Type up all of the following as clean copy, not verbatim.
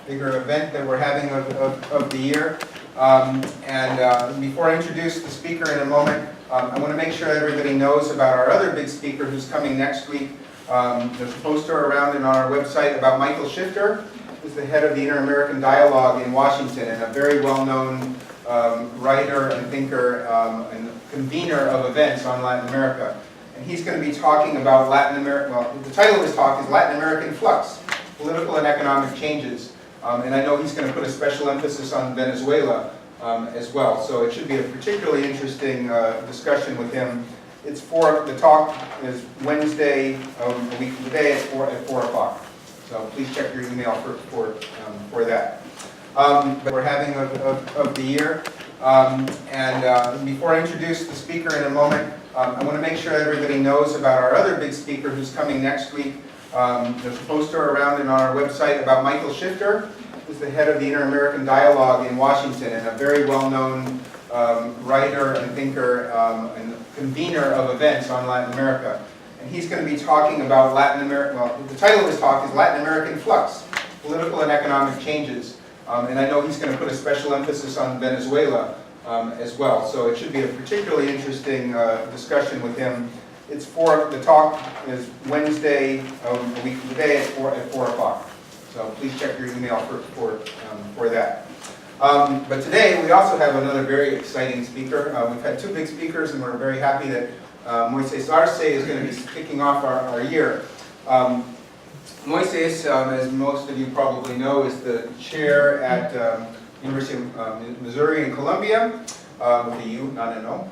bigger event that we're having of the year. Before I introduce the speaker in a moment, I want to make sure everybody knows about our other big speaker who's coming next week. There's a poster around and on our website about Michael Shifter, who's the head of the Inter-American Dialogue in Washington and a very well-known writer and thinker and convener of events on Latin America. And he's going to be talking about Latin America. Well, the title of his talk is Latin American Flux, Political and Economic Changes. And I know he's going to put a special emphasis on Venezuela as well. So it should be a particularly interesting discussion with him. The talk is Wednesday, a week from today at 4 o'clock. So please check your email for that. But we're having of the year. Before I introduce the speaker in a moment, I want to make sure everybody knows about our other big speaker who's coming next week. There's a poster around and on our website about Michael Shifter, who's the head of the Inter-American Dialogue in Washington and a very well-known writer and thinker and convener of events on Latin America. And he's going to be talking about Latin America. Well, the title of his talk is Latin American Flux, Political and Economic Changes. And I know he's going to put a special emphasis on Venezuela as well. So it should be a particularly interesting discussion with him. The talk is Wednesday, a week from today at 4 o'clock. So please check your email for that. But today we also have another very exciting speaker. We've had two big speakers, and we're very happy that Moises Arce is going to be kicking off our year. Moises, as most of you probably know, is the chair at University of Missouri in Columbia, with the U, not an O.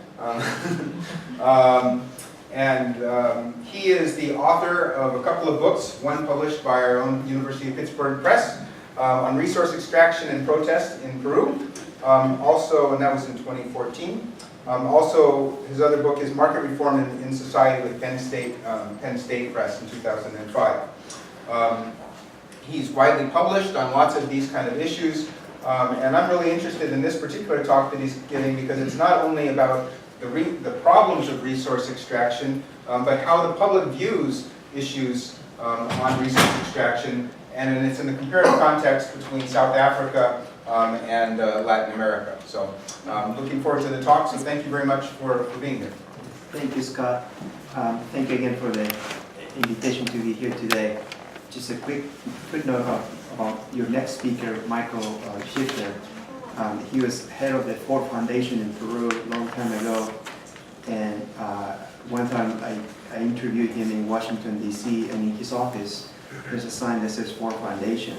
He is the author of a couple of books, one published by our own University of Pittsburgh Press, on resource extraction and protest in Peru. Also, and that was in 2014. Also, his other book is Market Reform in Society with Penn State Press in 2005. He's widely published on lots of these kind of issues, and I'm really interested in this particular talk that he's giving because it's not only about the problems of resource extraction, but how the public views issues on resource extraction, and it's in the comparative context between South Africa and Latin America. So looking forward to the talk, so thank you very much for being here. Thank you, Scott. Thank you again for the invitation to be here today. Just a quick note about your next speaker, Michael Shifter. He was head of the Ford Foundation in Peru a long time ago, and one time I interviewed him in Washington, D.C., and in his office there's a sign that says Ford Foundation.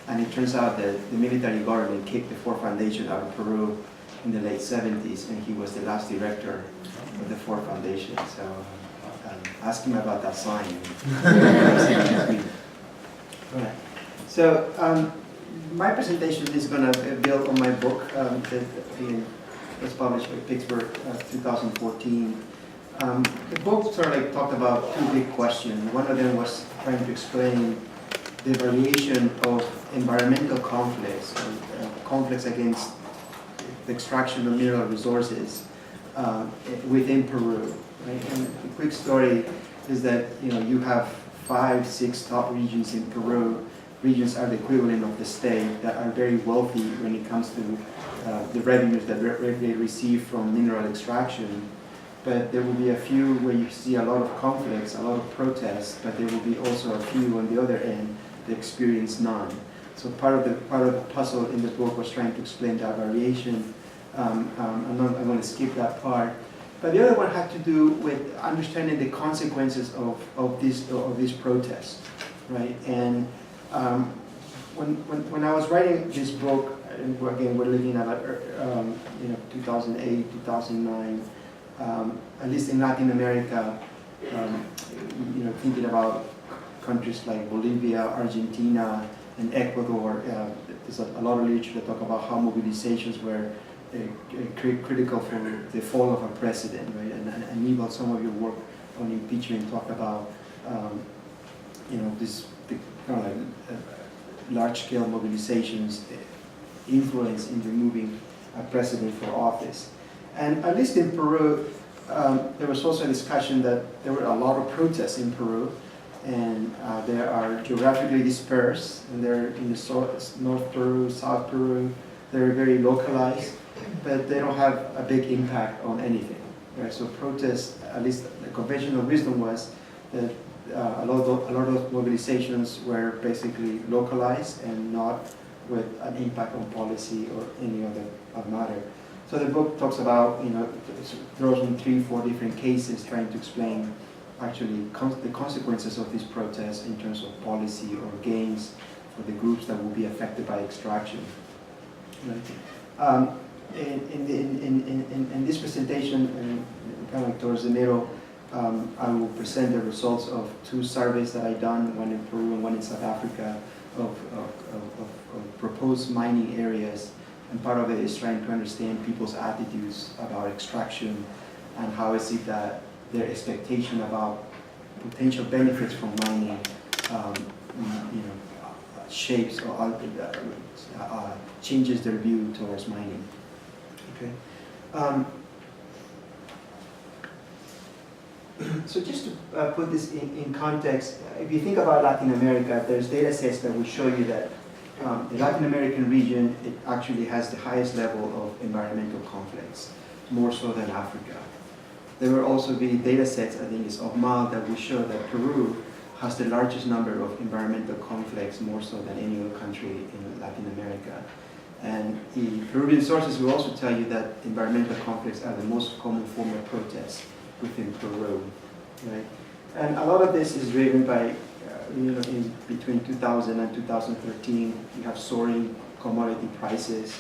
And it turns out that the military government kicked the Ford Foundation out of Peru in the late 70s, and he was the last director of the Ford Foundation. So ask him about that sign. Right. So my presentation is going to build on my book that was published by Pittsburgh 2014. The book sort of like talked about two big questions. One of them was trying to explain the variation of environmental conflicts, conflicts against the extraction of mineral resources within Peru. Right? And the quick story is that you have 5, 6 top regions in Peru. Regions are the equivalent of the state that are very wealthy when it comes to the revenues that they receive from mineral extraction. But there will be a few where you see a lot of conflicts, a lot of protests, but there will be also a few on the other end that experience none. So part of the puzzle in the book was trying to explain that variation. I'm going to skip that part. But the other one had to do with understanding the consequences of these protests, right? And when I was writing this book, and again we're looking at 2008, 2009, at least in Latin America, thinking about countries like Bolivia, Argentina, and Ecuador, there's a lot of literature that talk about how mobilizations were critical for the fall of a president, right? And Aníbal, some of your work on impeachment talk about, this kind of like large-scale mobilizations influence in removing a president for office. And at least in Peru, there was also a discussion that there were a lot of protests in Peru, and they are geographically dispersed, and they're in the North Peru, South Peru. They're very localized, but they don't have a big impact on anything. Right? So protests, at least the conventional wisdom was that a lot of mobilizations were basically localized and not with an impact on policy or any other matter. So the book talks about, throws in 3-4 different cases trying to explain actually the consequences of these protests in terms of policy or gains for the groups that will be affected by extraction. Right? In this presentation, and kind of like towards the middle, I will present the results of 2 surveys that I've done, one in Peru and one in South Africa, of proposed mining areas. And part of it is trying to understand people's attitudes about extraction and how is it that their expectation about potential benefits from mining shapes or changes their view towards mining. Okay. So just to put this in context, if you think about Latin America, there's data sets that will show you that the Latin American region, it actually has the highest level of environmental conflicts, more so than Africa. There will also be data sets, I think it's of MAL, that will show that Peru has the largest number of environmental conflicts, more so than any other country in Latin America. And the Peruvian sources will also tell you that environmental conflicts are the most common form of protest within Peru, right? And a lot of this is driven by, in between 2000 and 2013, you have soaring commodity prices,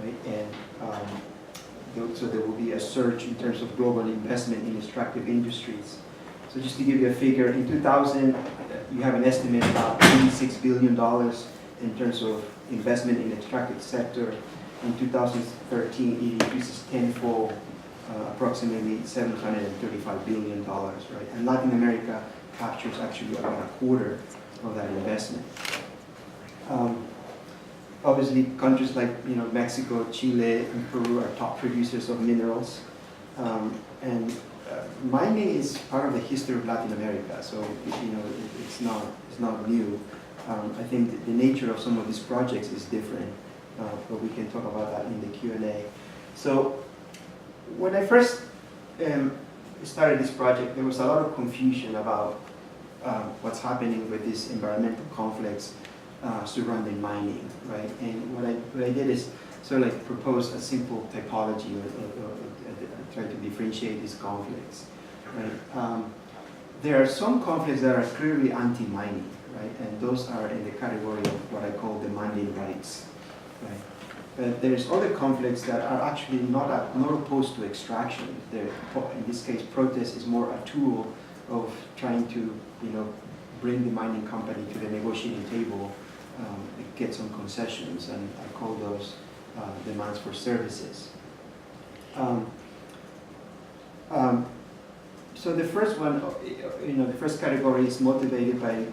right? And so there will be a surge in terms of global investment in extractive industries. So just to give you a figure, in 2000, you have an estimate about $86 billion in terms of investment in the extractive sector. In 2013, it increases tenfold, approximately $735 billion, right? And Latin America captures actually about a quarter of that investment. Obviously, countries like Mexico, Chile, and Peru are top producers of minerals, and mining is part of the history of Latin America. So it's not new. I think the nature of some of these projects is different, but we can talk about that in the Q&A. So when I first started this project, there was a lot of confusion about what's happening with these environmental conflicts surrounding mining, right? And what I did is sort of like propose a simple typology or try to differentiate these conflicts, right? There are some conflicts that are clearly anti-mining, right? And those are in the category of what I call demanding rights, right? But there's other conflicts that are actually not opposed to extraction. In this case, protest is more a tool of trying to, bring the mining company to the negotiating table, get some concessions, and I call those demands for services. So the first one, the first category is motivated by,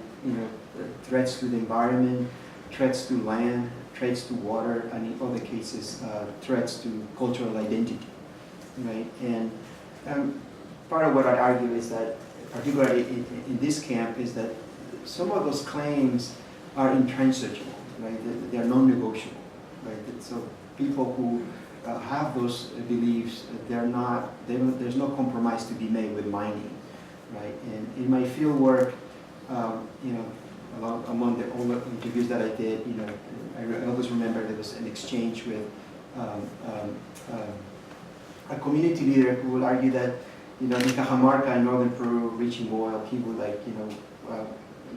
threats to the environment, threats to land, threats to water, and in other cases, threats to cultural identity, right? And part of what I argue is that, particularly in this camp, is that some of those claims are intransigable, right? They are non-negotiable, right? So people who have those beliefs, there's no compromise to be made with mining, right? And in my field work, among all the interviews that I did, I always remember there was an exchange with a community leader who will argue that, in Cajamarca in northern Peru, reaching oil, he would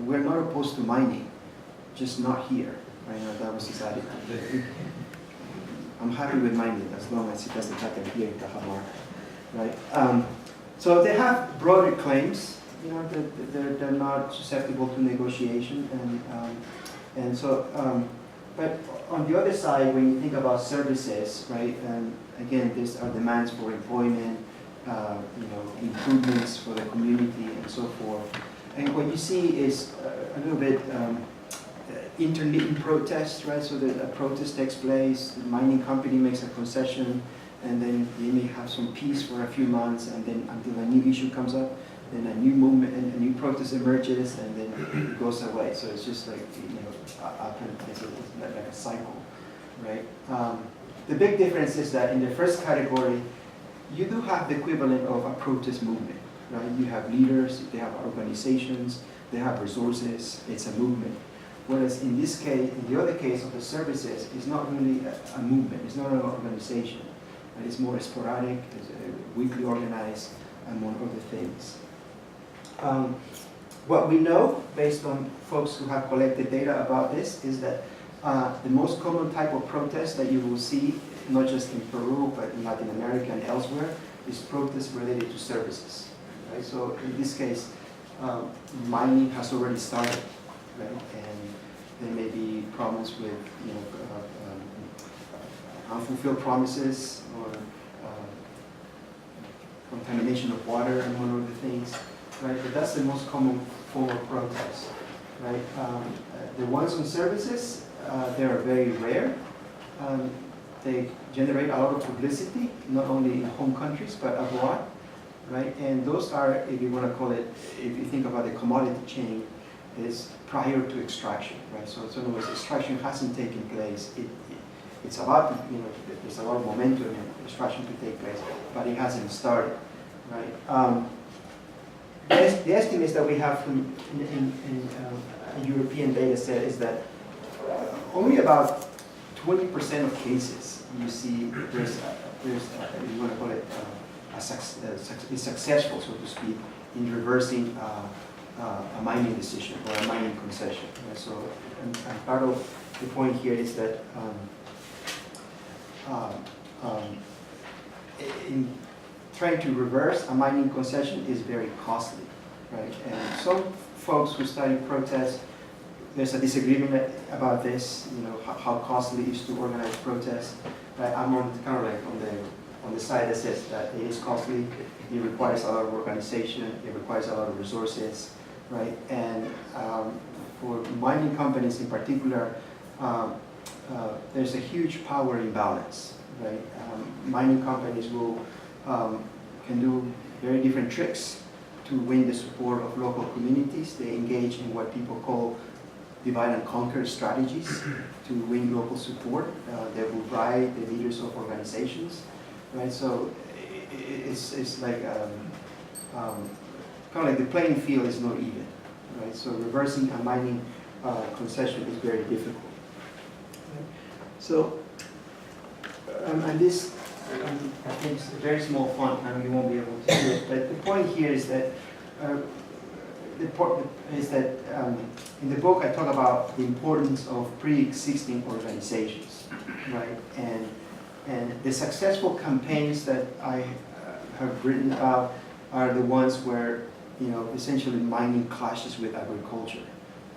we're not opposed to mining, just not here. Right? That was his attitude. I'm happy with mining as long as it doesn't happen here in Cajamarca, right? So they have broader claims. They're not susceptible to negotiation, and so. But on the other side, when you think about services, right? And again, these are demands for employment, improvements for the community, and so forth. And what you see is a little bit intermittent protest, right? So that a protest takes place, the mining company makes a concession, and then they may have some peace for a few months, and then until a new issue comes up. then a new movement, and a new protest emerges, and then it goes away. So it's just like, up and it's like a cycle, right? The big difference is that in the first category, you do have the equivalent of a protest movement, right? You have leaders, they have organizations, they have resources, it's a movement. Whereas in this case, in the other case of the services, it's not really a movement, it's not an organization. Right? It's more sporadic, it's weekly organized, among other things. What we know, based on folks who have collected data about this, is that the most common type of protest that you will see, not just in Peru, but in Latin America and elsewhere, is protests related to services. Right? So in this case, mining has already started, right? And there may be problems with unfulfilled promises or contamination of water, among other things, right? But that's the most common form of protest, right? The ones on services, they are very rare. They generate a lot of publicity, not only in home countries, but abroad, right? And those are, if you want to call it, if you think about the commodity chain, is prior to extraction, right? So in other words, extraction hasn't taken place. It's about, there's a lot of momentum in extraction to take place, but it hasn't started, right? The estimates that we have in a European data set is that only about 20% of cases you see there's you want to call it is successful, so to speak, in reversing a mining decision or a mining concession. Right? So, and part of the point here is that in trying to reverse a mining concession is very costly, right? And some folks who study protests, there's a disagreement about this, how costly it is to organize protests. Right? I'm on kind of like on the side that says that it is costly. It requires a lot of organization. It requires a lot of resources, right? And for mining companies in particular, there's a huge power imbalance, right? Mining companies can do very different tricks to win the support of local communities. They engage in what people call divide and conquer strategies to win local support. They will bribe the leaders of organizations, right? So it's like kind of like the playing field is not even, right? So reversing a mining concession is very difficult. Right? So and this I think it's a very small font, and you won't be able to see it. But the point here is that in the book I talk about the importance of pre-existing organizations, right? And the successful campaigns that I have written about are the ones where essentially mining clashes with agriculture,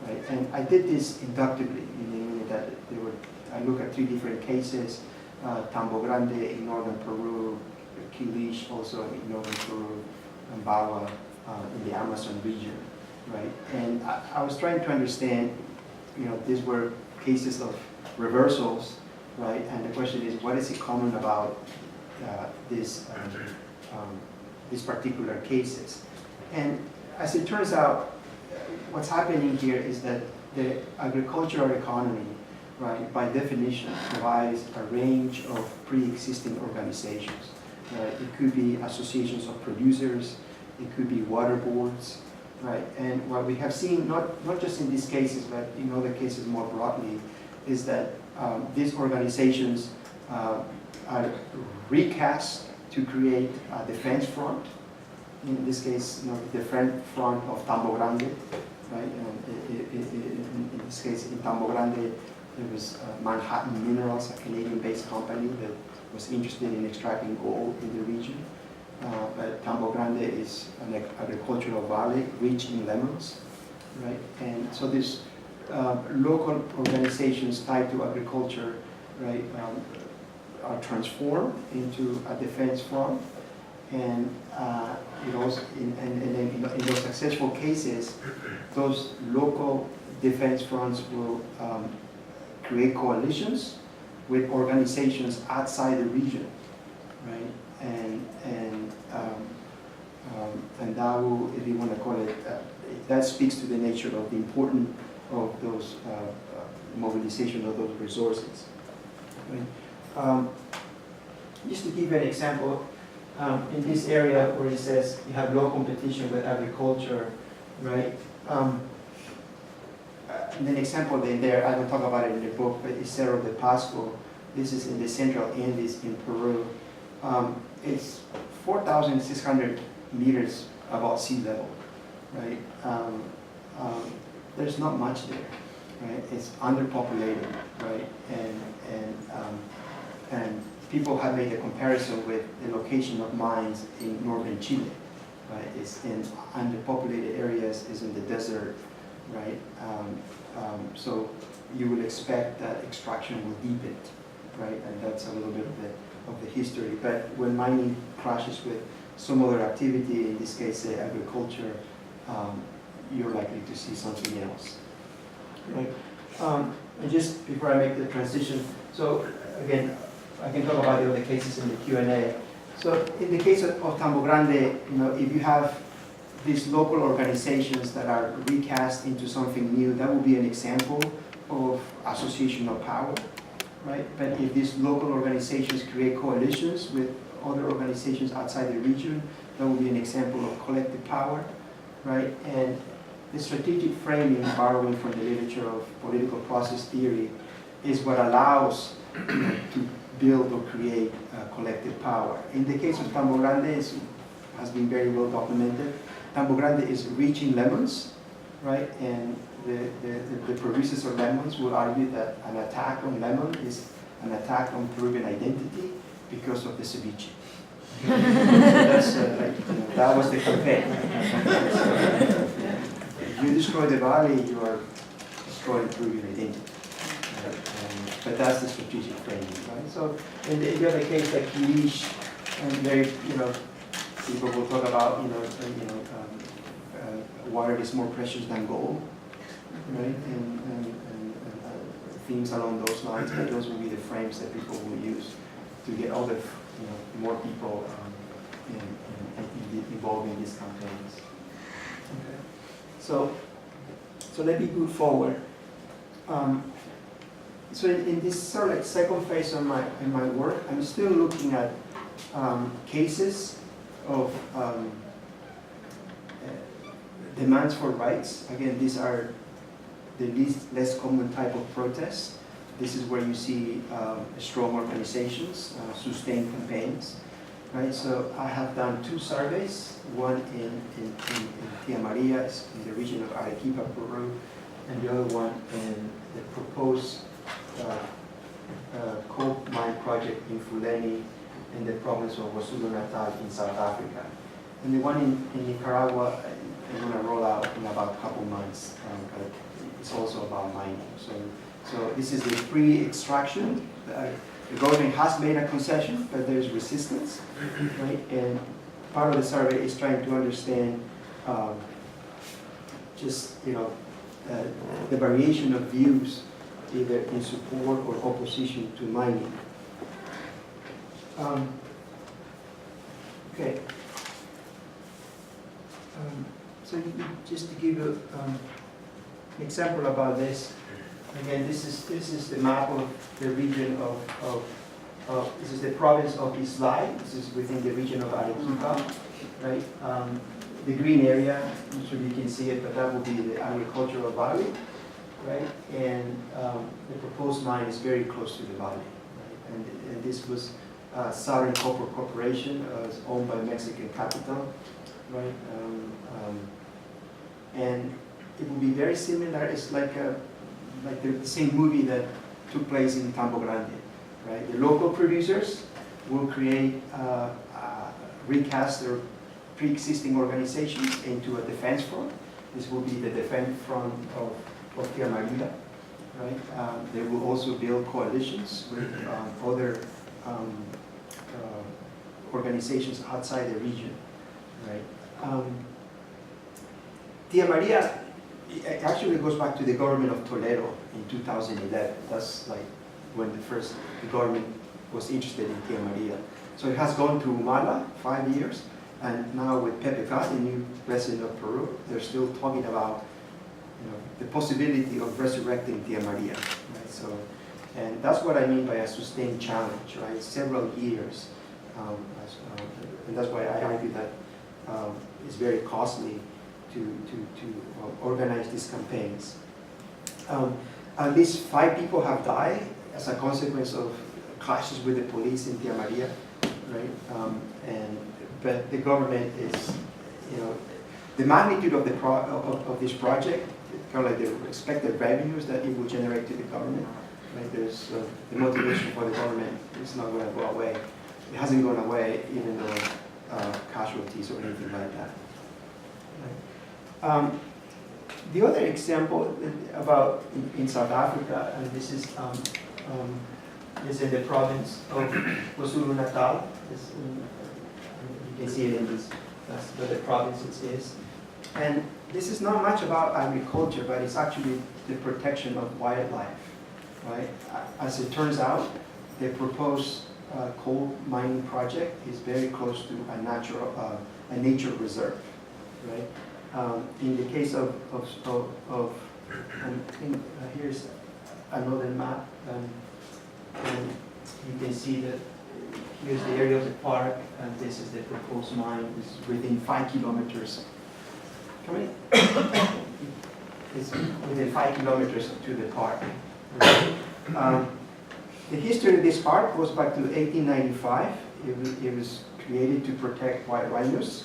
right? And I did this inductively, meaning that I look at 3 different cases. Tambo Grande in northern Peru, Quilish also in northern Peru, and Bawa in the Amazon region, right? And I was trying to understand, these were cases of reversals, right? And the question is, what is it common about these particular cases? And as it turns out, what's happening here is that the agricultural economy, right, by definition, provides a range of pre-existing organizations. Right? It could be associations of producers, it could be water boards, right? And what we have seen, not just in these cases, but in other cases more broadly, is that these organizations are recast to create a defense front. In this case, the defense front of Tambo Grande, right? In this case, in Tambo Grande, there was Manhattan Minerals, a Canadian-based company that was interested in extracting gold in the region. But Tambo Grande is an agricultural valley rich in lemons, right? And so these local organizations tied to agriculture, right, are transformed into a defense front. And in those successful cases, those local defense fronts will create coalitions with organizations outside the region, right? And And that will, if you want to call it, that speaks to the nature of the importance of those mobilization of those resources. Right? Just to give you an example, in this area where it says you have low competition with agriculture, right? And an example in there, I don't talk about it in the book, but it's Cerro de Pasco. This is in the central Andes in Peru. It's 4,600 meters above sea level, right? There's not much there, right? It's underpopulated, right? And people have made a comparison with the location of mines in northern Chile, right? It's in underpopulated areas, is in the desert, right? So you will expect that extraction will deepen, right? And that's a little bit of the history. But when mining crashes with some other activity, in this case, agriculture, you're likely to see something else, right? And just before I make the transition, so again, I can talk about the other cases in the Q&A. So in the case of Tambo Grande, if you have these local organizations that are recast into something new, that will be an example of association of power, right? But if these local organizations create coalitions with other organizations outside the region, that will be an example of collective power, right? And the strategic framing, borrowing from the literature of political process theory, is what allows to build or create collective power. In the case of Tambo Grande, it has been very well documented. Tambo Grande is reaching lemons, right? And the producers of lemons will argue that an attack on lemon is an attack on Peruvian identity because of the ceviche. So that's that was the campaign. If you destroy the valley, you are destroying Peruvian identity. But that's the strategic framing, right? So in the other case, like Kirish, and very, people will talk about, water is more precious than gold, right? And themes along those lines, but those will be the frames that people will use to get other, more people involved in these campaigns. Okay. So let me move forward. So in this sort of like second phase of my work, I'm still looking at cases of demands for rights. Again, these are the less common type of protests. This is where you see strong organizations, sustained campaigns, right? So I have done 2 surveys, one in Tía María, in the region of Arequipa, Peru, and the other one in the proposed coal mine project in Fuleni in the province of KwaZulu-Natal in South Africa. And the one in Nicaragua, I'm going to roll out in about a couple months, but it's also about mining. So this is the pre-extraction. The government has made a concession, but there's resistance, right? And part of the survey is trying to understand the variation of views, either in support or opposition to mining. Okay. So just to give you an example about this, again, this is the map of the region of this is the province of Islay. This is within the region of Arequipa, right? The green area, I'm sure you can see it, but that will be the agricultural valley, right? And the proposed mine is very close to the valley, right? And this was Southern Copper Corporation, owned by Mexican capital, right? And it will be very similar. It's like the same movie that took place in Tambo Grande, right? The local producers will create, recast their pre-existing organizations into a defense front. This will be the defense front of Tía María, right? They will also build coalitions with other organizations outside the region, right? Tía María, it actually goes back to the government of Toledo in 2011. That's like when the government was interested in Tía María. So it has gone through Humala, 5 years, And now with Pepe Vaz, the new president of Peru, they're still talking about the possibility of resurrecting Tia Maria. Right? So, and that's what I mean by a sustained challenge, right? Several years. And that's why I argue that it's very costly to organize these campaigns. At least 5 people have died as a consequence of clashes with the police in Tia Maria, right? But the government is, the magnitude of this project, kind of like the expected revenues that it will generate to the government, right? There's the motivation for the government is not going to go away. It hasn't gone away, even though casualties or anything like that. Right? The other example about in South Africa, and this is in the province of KwaZulu-Natal. You can see it in this, that's where the province is. And this is not much about agriculture, but it's actually the protection of wildlife, right? As it turns out, the proposed coal mining project is very close to a nature reserve, right? In the case of here's another map, and you can see that here's the area of the park, and this is the proposed mine. It's within 5 kilometers. It's within 5 kilometers to the park. The history of this park goes back to 1895. It was created to protect white rhinos.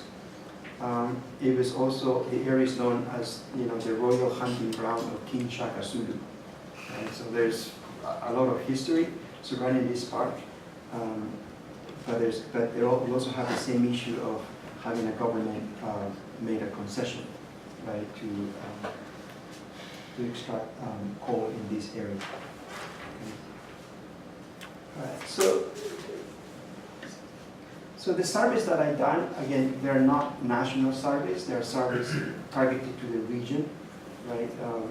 It was also, the area is known as the royal hunting ground of King Shaka Zulu. So there's a lot of history surrounding this park. But they also have the same issue of having a government made a concession, right, to extract coal in this area. All right, so the surveys that I've done, again, they're not national surveys. They're surveys targeted to the region, right? I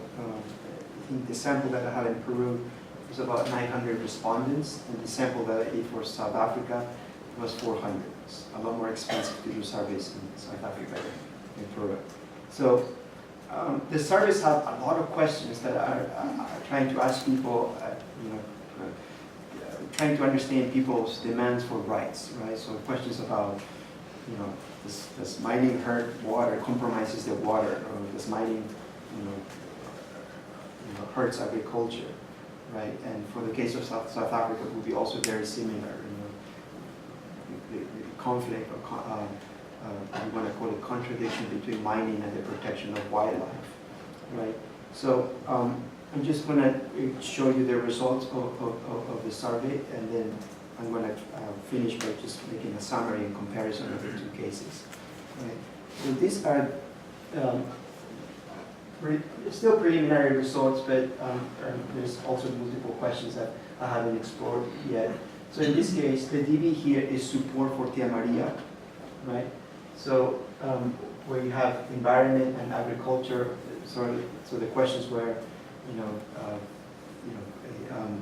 think the sample that I had in Peru was about 900 respondents, and the sample that I did for South Africa was 400. It's a lot more expensive to do surveys in South Africa than in Peru. So the surveys have a lot of questions that are trying to ask people, trying to understand people's demands for rights, right? So questions about, does mining hurt water, compromises the water, or does mining, hurts agriculture, right? And for the case of South Africa, it would be also very similar, the conflict, or you want to call it contradiction between mining and the protection of wildlife, right? So I'm just going to show you the results of the survey, and then I'm going to finish by just making a summary and comparison of the 2 cases. Right? So these are still preliminary results, but there's also multiple questions that I haven't explored yet. So in this case, the DB here is support for Tia Maria, right? So where you have environment and agriculture, so the questions were,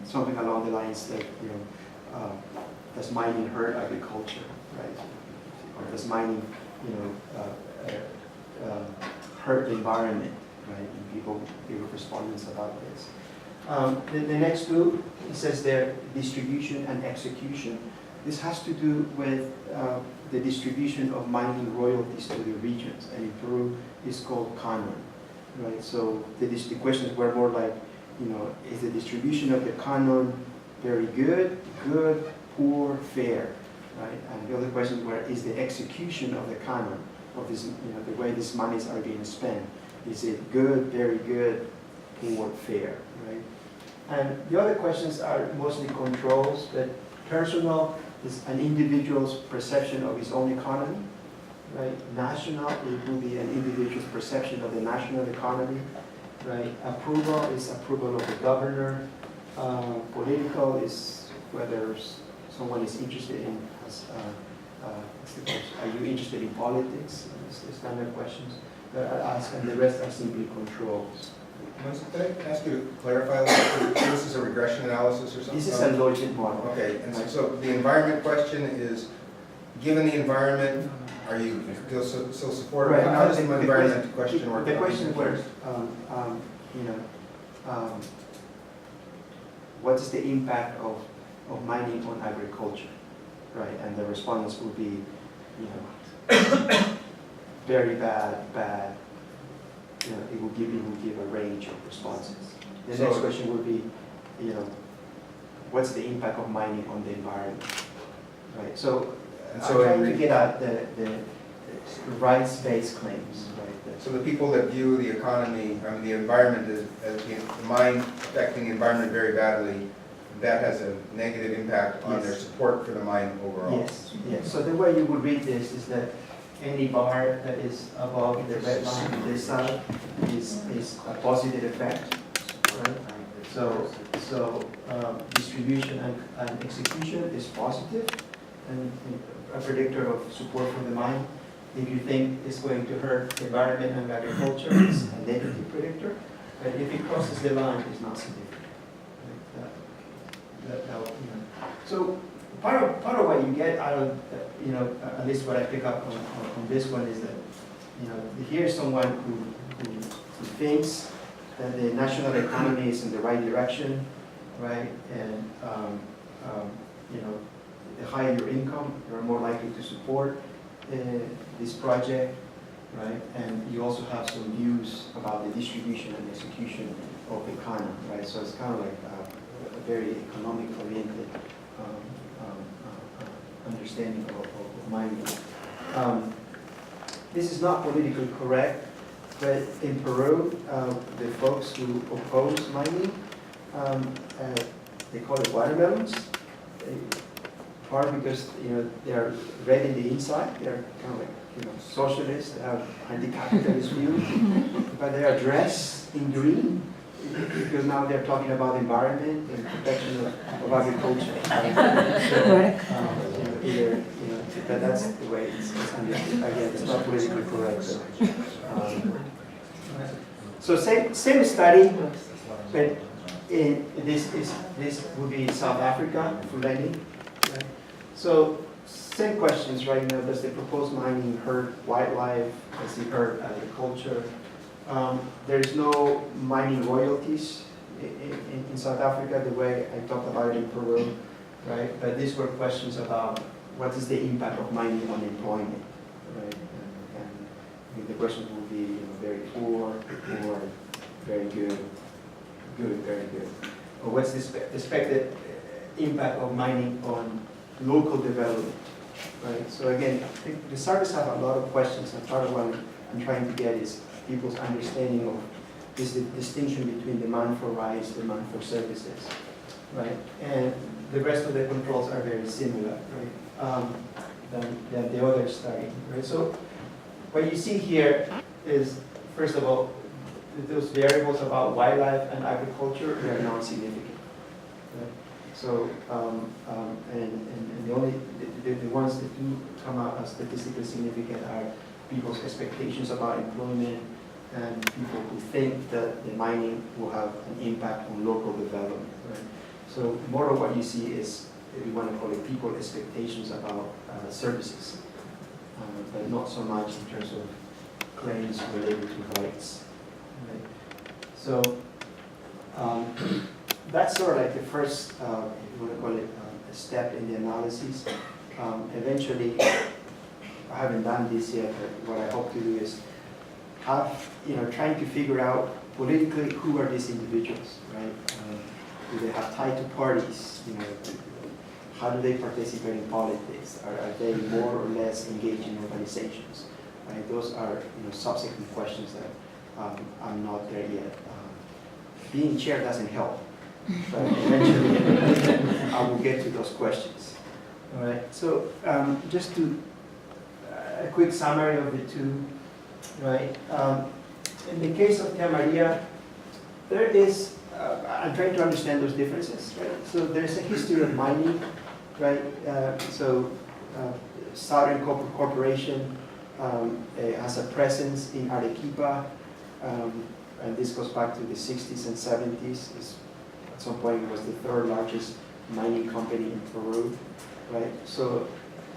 something along the lines that, does mining hurt agriculture, right? Or does mining, hurt the environment, right? And people give respondents about this. The next 2, it says there, distribution and execution. This has to do with the distribution of mining royalties to the regions, and in Peru, it's called canon, right? So the questions were more like, is the distribution of the canon very good, poor, fair, right? And the other questions were, is the execution of the canon, of this, the way these monies are being spent, is it good, very good, poor, fair, right? And the other questions are mostly controls, but personal is an individual's perception of his own economy, right? National, it will be an individual's perception of the national economy, right? Approval is approval of the governor. Political is whether someone is interested in, what's the question? Are you interested in politics? The standard questions that are asked, and the rest are simply controls. Can I ask you to clarify a little bit? This is a regression analysis or something? This is a logic model. Okay, and so the environment question is given the environment, are you still supportive? Right. How does the environment question work? The question was, what is the impact of mining on agriculture, right? And the response would be, very bad. It will give a range of responses. The next question would be, what's the impact of mining on the environment, right? So I'm trying to get at the rights-based claims, right? So the people that view the economy, the environment as the mine affecting the environment very badly, that has a negative impact on their support for the mine overall. Yes. So the way you would read this is that any bar that is above the red line on this side is a positive effect, right? So distribution and execution is positive and a predictor of support for the mine. If you think it's going to hurt the environment and agriculture, it's a negative predictor. But if it crosses the line, it's not significant. So part of what you get out of, at least what I pick up on this one is that, here's someone who thinks that the national economy is in the right direction, right? And, the higher your income, you're more likely to support this project, right? And you also have some views about the distribution and execution of the economy, right? So it's kind of like a very economic-oriented understanding of mining. This is not politically correct, but in Peru, the folks who oppose mining, they call it watermelons. Part because they are red in the inside, they are kind of like socialists, they have anti-capitalist views, but they are dressed in green because now they're talking about environment and protection of agriculture. But that's the way it's understood. Again, it's not politically correct. So same study, but this would be South Africa, Fulani. Right? So same questions right now. Does the proposed mining hurt wildlife? Does it hurt agriculture? There's no mining royalties in South Africa the way I talked about it in Peru, right? But these were questions about what is the impact of mining on employment, right? And the questions would be very poor, or very good, very good. Or what's the expected impact of mining on local development, right? So again, I think the surveys have a lot of questions, and part of what I'm trying to get is people's understanding of this distinction between demand for rights, demand for services, right? And the rest of the controls are very similar, right? Than the other study, right? So what you see here is, first of all, those variables about wildlife and agriculture, they are non-significant. Right? So, and the only the ones that do come out as statistically significant are people's expectations about employment and people who think that the mining will have an impact on local development. Right? So more of what you see is, if you want to call it, people expectations about services, but not so much in terms of claims related to rights. Right? So that's sort of like the first, if you want to call it, a step in the analysis. Eventually, I haven't done this yet, but what I hope to do is have, trying to figure out politically who are these individuals, right? Do they have tie to parties? How do they participate in politics? Are they more or less engaged in organizations? Right? Those are subsequent questions that I'm not there yet. Being chair doesn't help, but eventually I will get to those questions. All right. So just to a quick summary of the two. Right. In the case of Tia Maria, there is. I'm trying to understand those differences. Right. So there's a history of mining. Right. Southern Corporation has a presence in Arequipa, and this goes back to the 60s and 70s. At some point, it was the third largest mining company in Peru. Right. So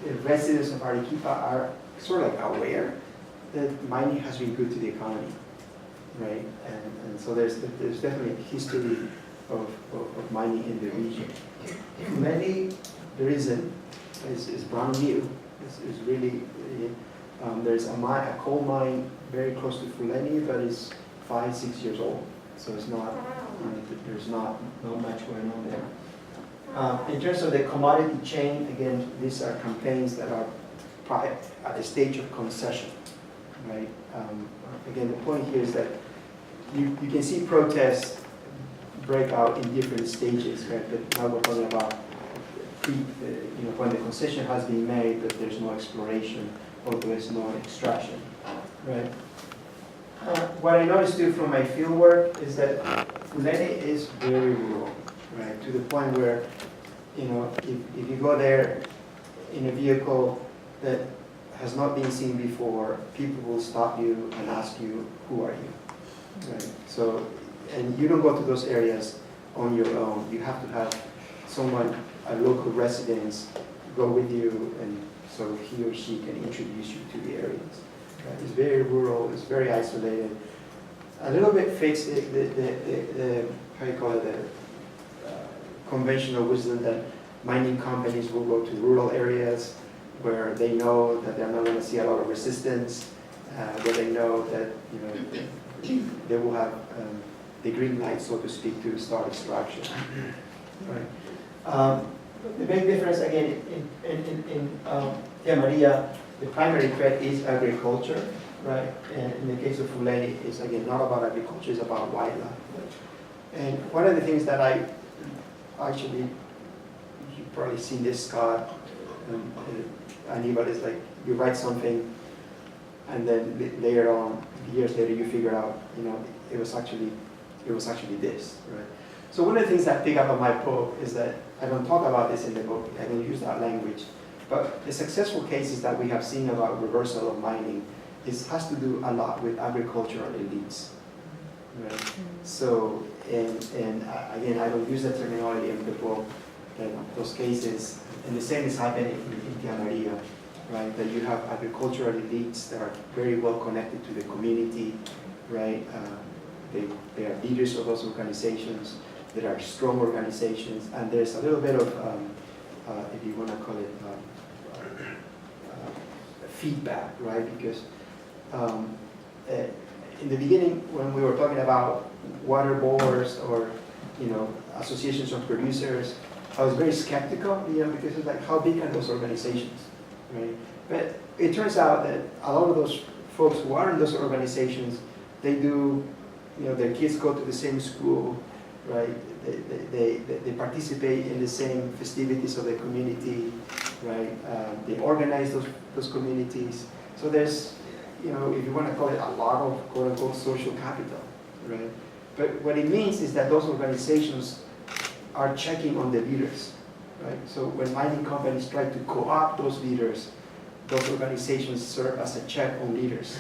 the residents of Arequipa are sort of like aware that mining has been good to the economy, right? And so there's definitely a history of mining in the region. Many, there isn't, is brand new. It's really, there's a coal mine very close to Fuleni, but it's 5-6 years old. So it's not, there's not much going on there. In terms of the commodity chain, again, these are campaigns that are at the stage of concession, right? Again, the point here is that you can see protests break out in different stages, right? But now we're talking about when the concession has been made, that there's no exploration or there's no extraction, right? What I noticed too from my field work is that Fuleni is very rural, right? To the point where, if you go there in a vehicle that has not been seen before, people will stop you and ask you, who are you, right? So, and you don't go to those areas on your own. You have to have someone, a local resident, go with you, and so he or she can introduce you to the areas. Right? It's very rural, it's very isolated. A little bit fits the how you call it, the conventional wisdom that mining companies will go to rural areas where they know that they're not going to see a lot of resistance, where they know that they will have the green light, so to speak, to start extraction. Right. The big difference again in Tia Maria, the primary threat is agriculture, right? And in the case of Fuleni, it's again not about agriculture, it's about wildlife. And one of the things that I actually, you've probably seen this, Scott, anybody, is like you write something, and then later on, years later, you figure out, it was actually this, right? So one of the things I pick up on my book is that I don't talk about this in the book, I don't use that language, but the successful cases that we have seen about reversal of mining has to do a lot with agricultural elites, right? So, and again, I don't use that terminology in the book, those cases, and the same is happening in Tia Maria, right? That you have agricultural elites that are very well connected to the community, right? They are leaders of those organizations. There are strong organizations, and there's a little bit of, if you want to call it, feedback, right? Because in the beginning, when we were talking about water boards or associations of producers, I was very skeptical, because it's like, how big are those organizations, right? But it turns out that a lot of those folks who are in those organizations, they do, their kids go to the same school, right? They participate in the same festivities of the community, right? They organize those communities. So there's, if you want to call it, a lot of quote-unquote social capital, right? But what it means is that those organizations are checking on the leaders, right? So when mining companies try to co-opt those leaders, those organizations serve as a check on leaders.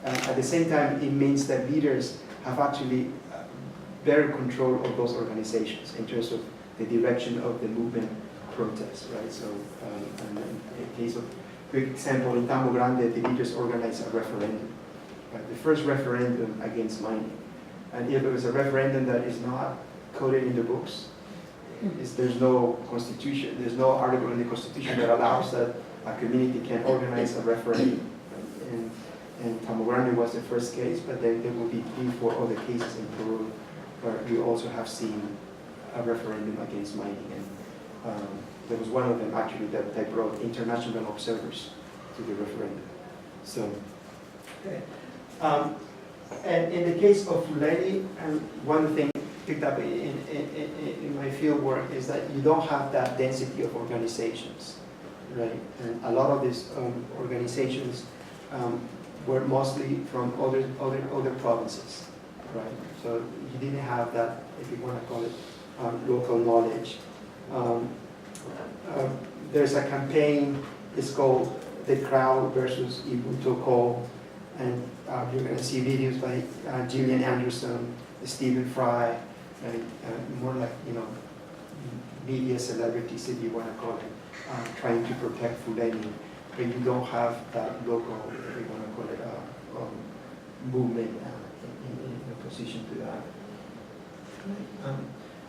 And at the same time, it means that leaders have actually better control of those organizations in terms of the direction of the movement protests, right? So, and in case of, quick example, in Tambo Grande, the leaders organized a referendum, right? The first referendum against mining. And if it was a referendum that is not coded in the books, there's no constitution, there's no article in the constitution that allows that a community can organize a referendum. Right? And Tambo Grande was the first case, but then there will be 3-4 other cases in Peru where we also have seen a referendum against mining. And there was one of them actually that brought international observers to the referendum. So, okay. And in the case of Fuleni, one thing picked up in my field work is that you don't have that density of organizations, right? And a lot of these organizations were mostly from other provinces, right? So you didn't have that, if you want to call it, local knowledge. There's a campaign, it's called The Crowd versus Ubuntu Coal, and you're going to see videos by Gillian Anderson, Stephen Fry, more like, media celebrities, if you want to call it, trying to protect Fulani, but you don't have that local, if you want to call it, movement in opposition to that.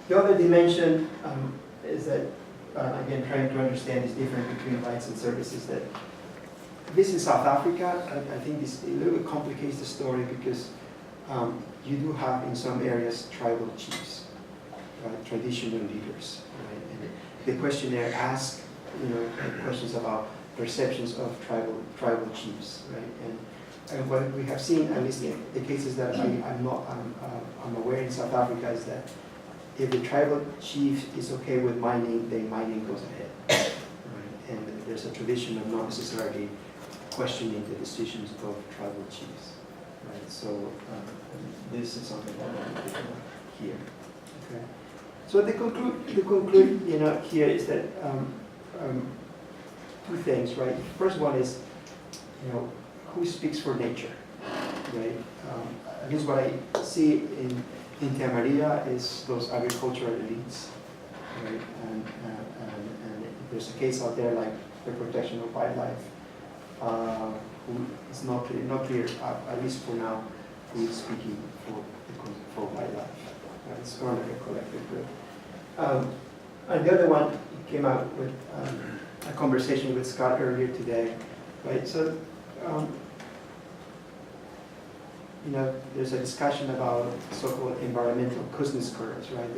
The other dimension is that, again, trying to understand this difference between rights and services. That this in South Africa, I think this a little bit complicates the story because you do have in some areas tribal chiefs, traditional leaders, right? And the questionnaire asks, questions about perceptions of tribal chiefs, right? And what we have seen, at least in the cases that I'm aware in South Africa, is that if the tribal chief is okay with mining, then mining goes ahead, right? And there's a tradition of not necessarily questioning the decisions of tribal chiefs, right? So this is something that I want to here. Okay. So the conclude, here is that two things, right? First one is, who speaks for nature, right? I guess what I see in Tia Maria is those agricultural elites, right? And there's a case out there like the protection of wildlife, who is not clear, at least for now, who is speaking for wildlife. Right? It's kind of like a collective group. And the other one came out with a conversation with Scott earlier today, right? So, there's a discussion about so-called environmental Kuznets curves, right?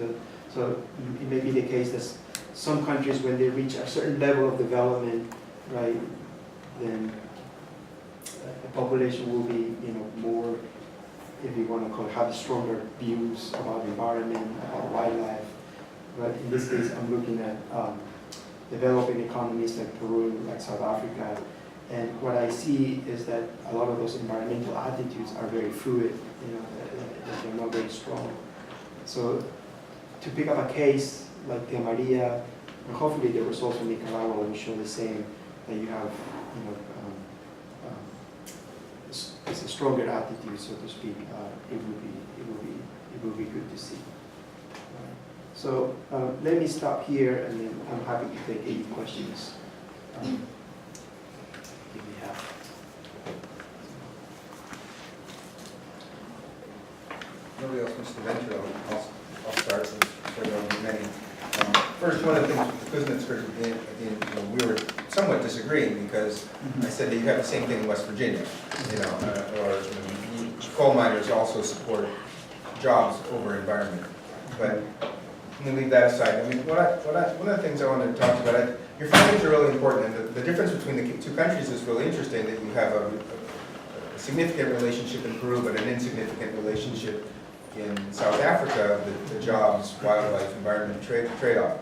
So it may be the case that some countries, when they reach a certain level of development, right, then the population will be, more, if you want to call it, have stronger views about the environment, about wildlife. But in this case, I'm looking at developing economies like Peru, like South Africa. And what I see is that a lot of those environmental attitudes are very fluid, that they're not very strong. So to pick up a case like Tia Maria, and hopefully the results from Nicaragua will show the same, that you have, it's a stronger attitude, so to speak. It will be good to see. So let me stop here, and then I'm happy to take any questions. Nobody else wants to venture, I'll start with many. First, one of the things with the Kuznets curve, again, we were somewhat disagreeing because I said that you have the same thing in West Virginia, or coal miners also support jobs over environment. But let me leave that aside. I mean, one of the things I wanted to talk about, your findings are really important, and the difference between the two countries is really interesting, that you have a significant relationship in Peru, but an insignificant relationship in South Africa, the jobs, wildlife, environment trade-off.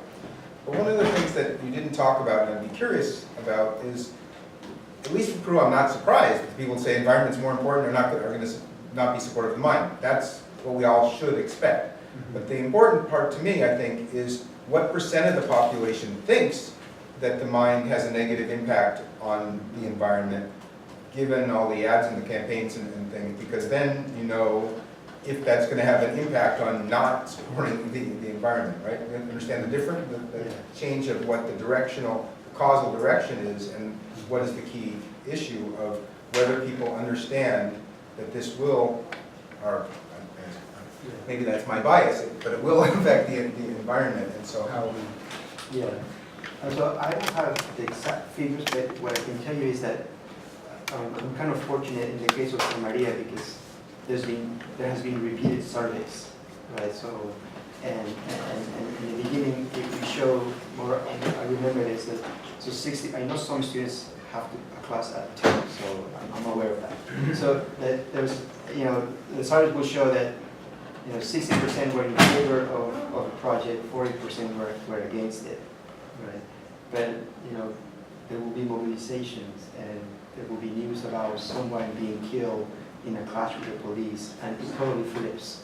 But one of the things that you didn't talk about, and I'd be curious about, is, at least for Peru, I'm not surprised if people say environment's more important, are going to not be supportive of the mine. That's what we all should expect. But the important part to me, I think, is what percent of the population thinks that the mine has a negative impact on the environment, given all the ads and the campaigns and things, because then if that's going to have an impact on not supporting the environment, right? We understand the difference, the change of what the causal direction is, and what is the key issue of whether people understand that this will, or maybe that's my bias, but it will affect the environment, and so how we... Yeah. So I don't have the exact figures, but what I can tell you is that I'm kind of fortunate in the case of Tia Maria because there has been repeated surveys, right? So, and in the beginning, we show more. I remember this that 60. I know some students have a class at 2, so I'm aware of that. So that there's, the surveys will show that 60% were in favor of a project, 40% were against it, right? But there will be mobilizations and there will be news about someone being killed in a clash with the police, and it totally flips.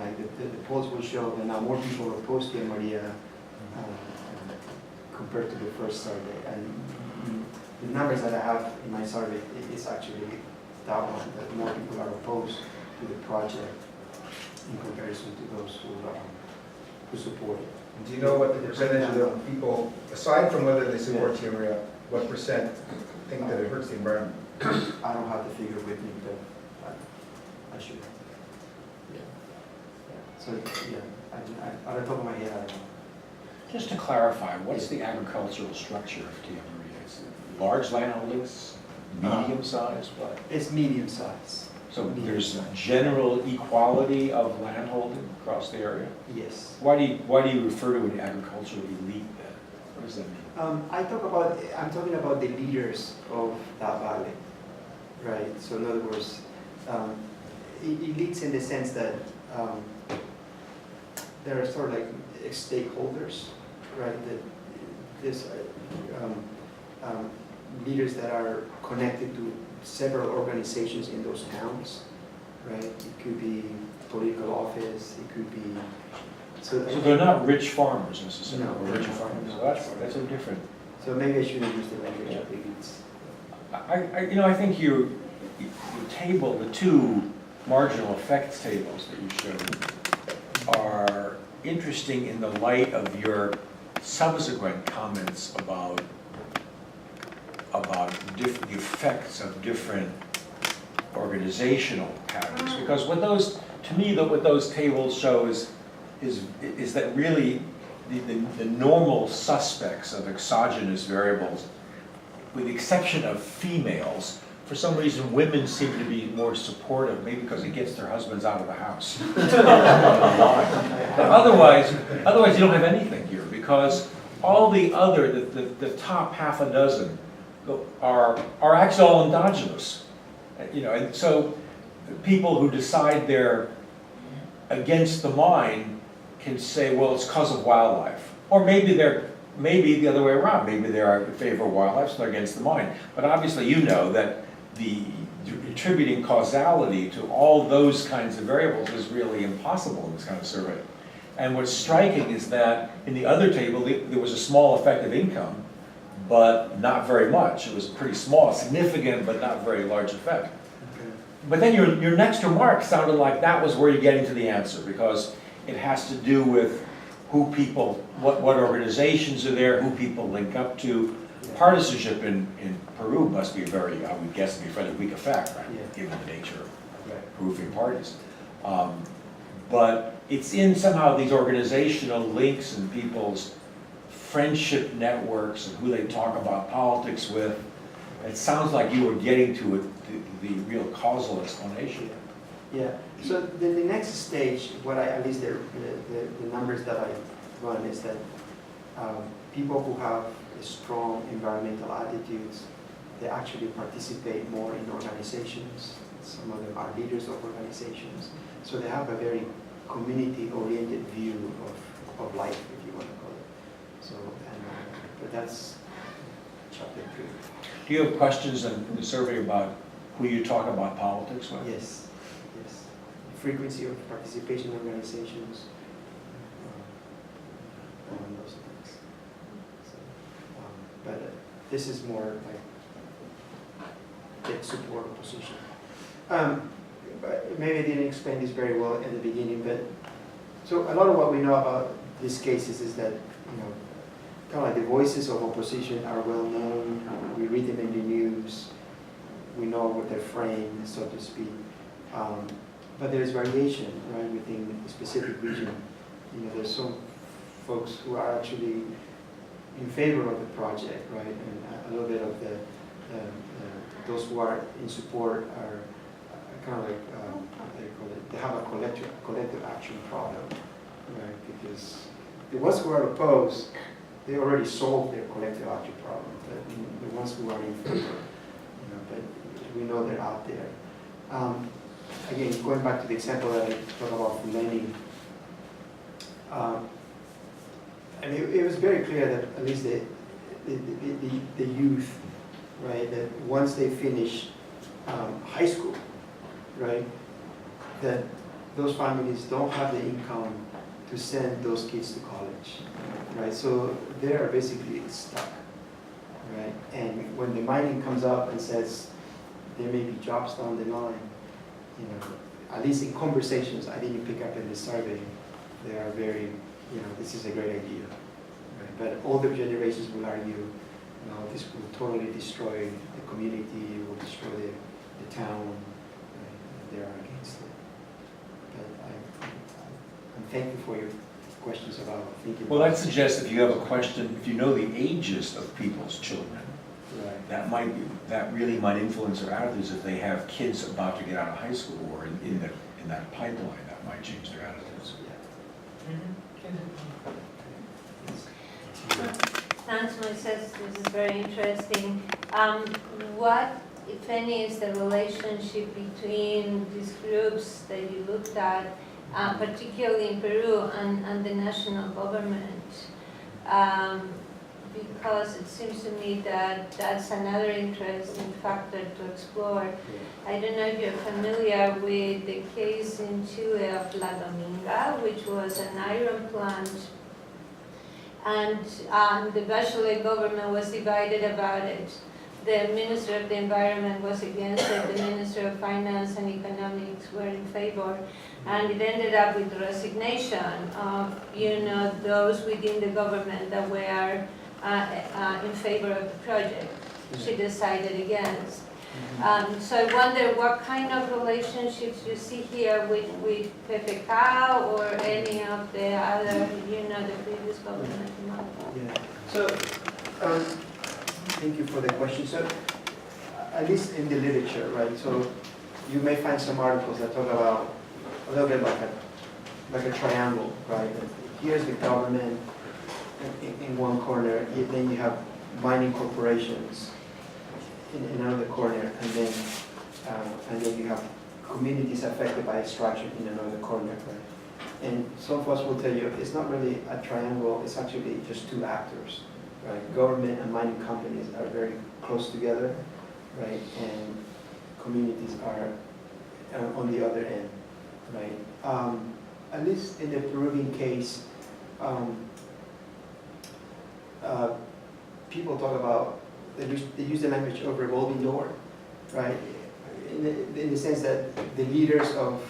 Like the polls will show that now more people are opposed to Maria compared to the first survey. And the numbers that I have in my survey is actually that one, that more people are opposed to the project in comparison to those who support it. Do you know what the percentage of the people, aside from whether they support TMRIA, what percent think that it hurts the environment? I don't have the figure with me, but I should. Yeah. So, yeah, on the top of my head, I don't know. Just to clarify, what's the agricultural structure of TMRIA? Is it large landholdings, medium size, what? It's medium size. So there's general equality of landholding across the area? Yes. Why do you refer to an agricultural elite then? What does that mean? I'm talking about the leaders of that valley, right? So in other words, elites in the sense that there are sort of like stakeholders, right? That this leaders that are connected to several organizations in those towns, right? It could be political office, it could be. So they're not rich farmers necessarily, No. or richer farmers. So that's a different. So maybe I shouldn't use the language of elites. I think your table, the two marginal effects tables that you showed, are interesting in the light of your subsequent comments about the effects of different organizational patterns. Because what those, to me, what those tables show is that really the normal suspects of exogenous variables, with the exception of females, for some reason women seem to be more supportive, maybe because it gets their husbands out of the house. But otherwise you don't have anything here, because all the other, the top half a dozen are actually all endogenous. And so people who decide they're against the mine can say, well, it's because of wildlife. Or maybe the other way around. Maybe they are in favor of wildlife, so they're against the mine. But obviously you know that the attributing causality to all those kinds of variables is really impossible in this kind of survey. And what's striking is that in the other table, there was a small effect of income, but not very much. It was pretty small, significant, but not very large effect. Okay. But then your next remark sounded like that was where you're getting to the answer, because it has to do with who people, what organizations are there, who people link up to. Partisanship in Peru must be I would guess, to be a fairly weak effect, right? Yeah. Given the nature of Peruvian parties. But it's in somehow these organizational links and people's friendship networks and who they talk about politics with. It sounds like you were getting to the real causal explanation. Yeah. So the next stage, at least the numbers that I run is that people who have strong environmental attitudes, they actually participate more in organizations. Some of them are leaders of organizations. So they have a very community-oriented view of life, if you want to call it. So, but that's chapter 3. Do you have questions in the survey about who you talk about politics with? Yes, yes. Frequency of participation in organizations, and those things. So, but this is more like get support or position. But maybe I didn't explain this very well in the beginning, but so a lot of what we know about these cases is that, kind of like the voices of opposition are well known. We read them in the news. We know what they're framed, so to speak. But there's variation, right, within a specific region. There's some folks who are actually in favor of the project, right, and a little bit of those who are in support are kind of like, what do you call it? They have a collective action problem, right? Because the ones who are opposed, they already solved their collective action problem. But the ones who are in favor, but we know they're out there. Again, going back to the example that I talked about from Lenin, and it was very clear that at least the youth, right, that once they finish high school, right, that those families don't have the income to send those kids to college, right? So they are basically stuck, right? And when the mining comes up and says there may be jobs down the line, at least in conversations I didn't pick up in the survey, they are very this is a great idea. Right? But older generations will argue, this will totally destroy the community, it will destroy the town. Right? They are against it. But I'm thankful for your questions about thinking. Well, that suggests if you have a question, if you know the ages of people's children, Right. that really might influence their attitudes if they have kids about to get out of high school or in that pipeline, that might change their attitudes. Thanks, Moises. This is very interesting. What, if any, is the relationship between these groups that you looked at, particularly in Peru, and the national government? Because it seems to me that that's another interesting factor to explore. I don't know if you're familiar with the case in Chile of La Dominga, which was an iron plant, and the Bachelet government was divided about it. The Minister of the Environment was against it, the Minister of Finance and Economics were in favor, and it ended up with resignation of, those within the government that were in favor of the project. She decided against. So I wonder what kind of relationships you see here with PPK or any of the other, the previous government. Yeah. So, thank you for the question. So, at least in the literature, right? So, you may find some articles that talk about a little bit like a triangle, right? Here's the government in one corner, then you have mining corporations in another corner, and then you have communities affected by extraction in another corner, right? And some of us will tell you it's not really a triangle, it's actually just two actors, right? Government and mining companies are very close together, right? And communities are on the other end, right? At least in the Peruvian case, people talk about, they use the language of revolving door, right? In the sense that the leaders of,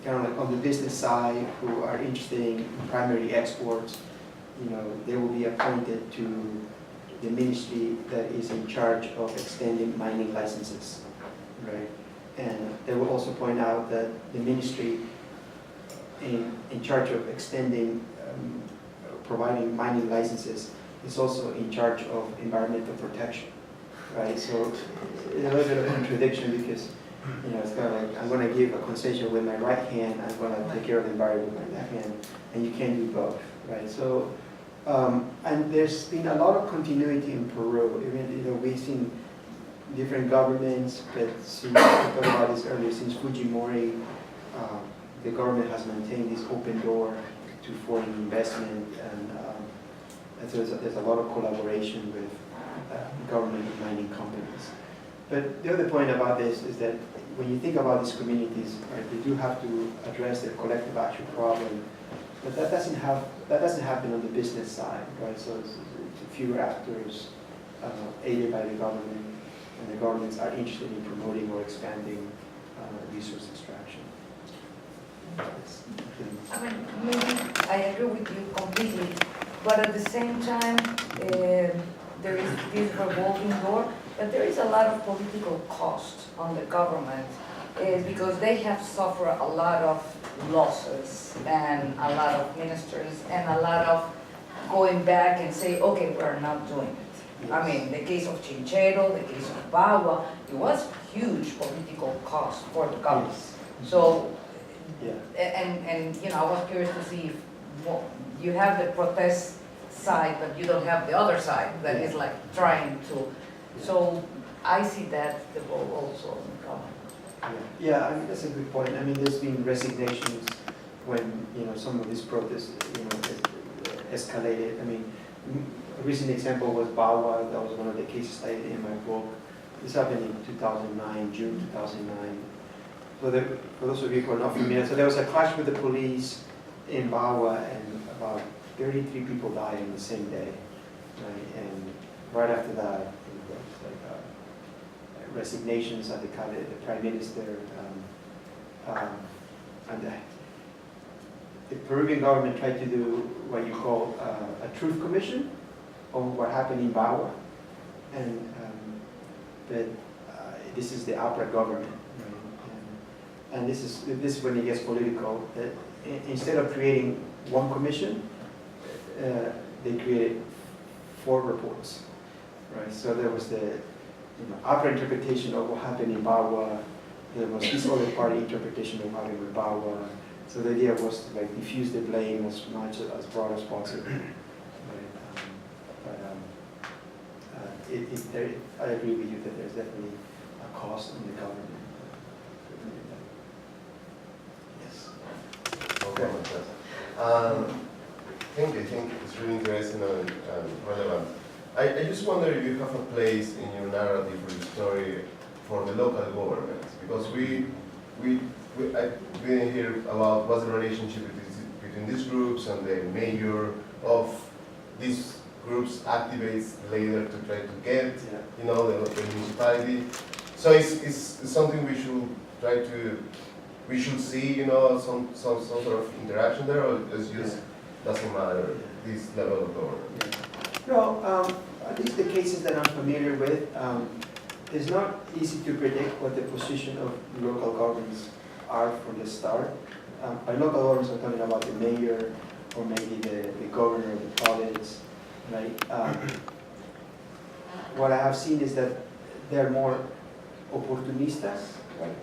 kind of like on the business side who are interested in primary exports, they will be appointed to the ministry that is in charge of extending mining licenses, right? And they will also point out that the ministry in charge of extending, providing mining licenses is also in charge of environmental protection, right? So it's a little bit of a contradiction because, it's kind of like, I'm going to give a concession with my right hand, I'm going to take care of the environment with my left hand, and you can't do both, right? So, and there's been a lot of continuity in Peru. Even, we've seen different governments, but since, we talked about this earlier, since Fujimori, the government has maintained this open door to foreign investment, and so there's a lot of collaboration with government and mining companies. But the other point about this is that when you think about these communities, right, they do have to address their collective action problem, but that doesn't happen on the business side, right? So it's fewer actors aided by the government, and the governments are interested in promoting or expanding resource extraction. Maybe I agree with you completely, but at the same time, there is this revolving door, but there is a lot of political cost on the government, because they have suffered a lot of losses and a lot of ministers and a lot of going back and say, okay, we're not doing it. Yes. I mean, the case of Chinchero, the case of Bagua, it was huge political cost for the government. Yes. So, yeah. And I was curious to see if you have the protest side, but you don't have the other side that is like trying to. So I see that the role also in the government. Yeah, I mean, that's a good point. I mean, there's been resignations when, some of these protests, escalated. I mean, a recent example was Bagua. That was one of the cases cited in my book. This happened in 2009, June 2009. So for those of you who are not familiar, so there was a clash with the police in Bagua, and about 33 people died on the same day. Right? And right after that, there was like resignations at the Prime Minister, and the Peruvian government tried to do what you call a truth commission on what happened in Bagua. And but this is the APRA government, right? And this is when it gets political. That instead of creating one commission, they created 4 reports, right? So there was the APRA interpretation of what happened in Bagua. There was this other party interpretation of what happened in Bagua. So the idea was to like diffuse the blame as much as broad as possible. I agree with you that there's definitely a cost on the government. Yes. Okay. Thank you. I think it's really interesting and relevant. I just wonder if you have a place in your narrative or your story for the local governments, because I've been here about what's the relationship between these groups and the mayor of these groups activates later to try to get, the municipality. So it's something we should try to, we should see, some sort of interaction there, or it's just doesn't matter this level of government. No, at least the cases that I'm familiar with, it's not easy to predict what the position of local governments are from the start. By local governments, I'm talking about the mayor or maybe the governor of the province, right? What I have seen is that they're more opportunistas, right?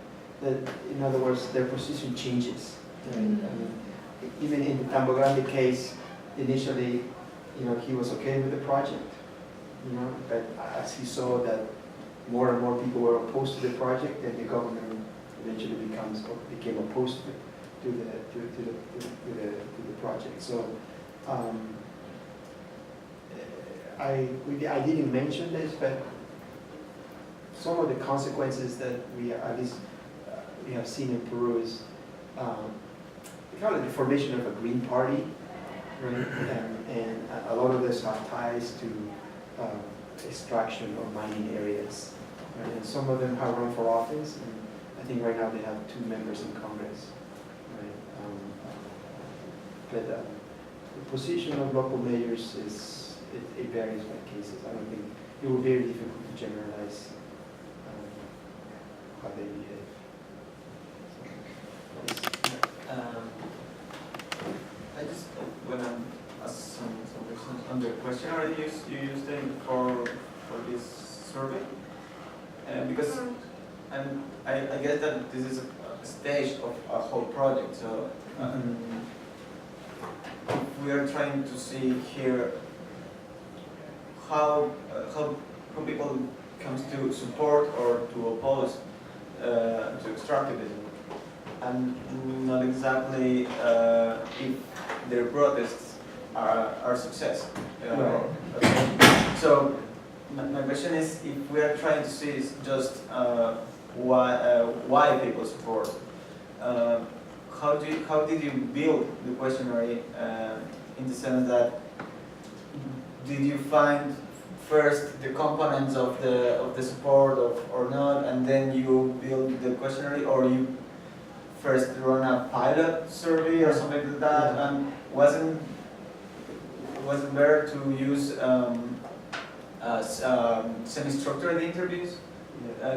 That, in other words, their position changes. Right? I mean, even in the Tambo Grande case, initially, he was okay with the project, but as he saw that more and more people were opposed to the project, then the government eventually became opposed to the project. So I didn't mention this, but some of the consequences that we have seen in Peru is kind of the formation of a green party, right? And a lot of this have ties to extraction or mining areas, right? And some of them have run for office, and I think right now they have 2 members in Congress, right? But the position of local mayors it varies by cases. I don't think it will be very difficult to generalize how they behave. I just want to ask some questions on the questionnaire you used for this survey, because I guess that this is a stage of a whole project. So we are trying to see here how people comes to support or to oppose to extractivism, and not exactly if their protests are success. Okay. So my question is, if we are trying to see is just why people support, how did you build the questionnaire in the sense that did you find first the components of the support or not, and then you build the questionnaire, or you first run a pilot survey or something like that, and wasn't better to use semi-structured interviews,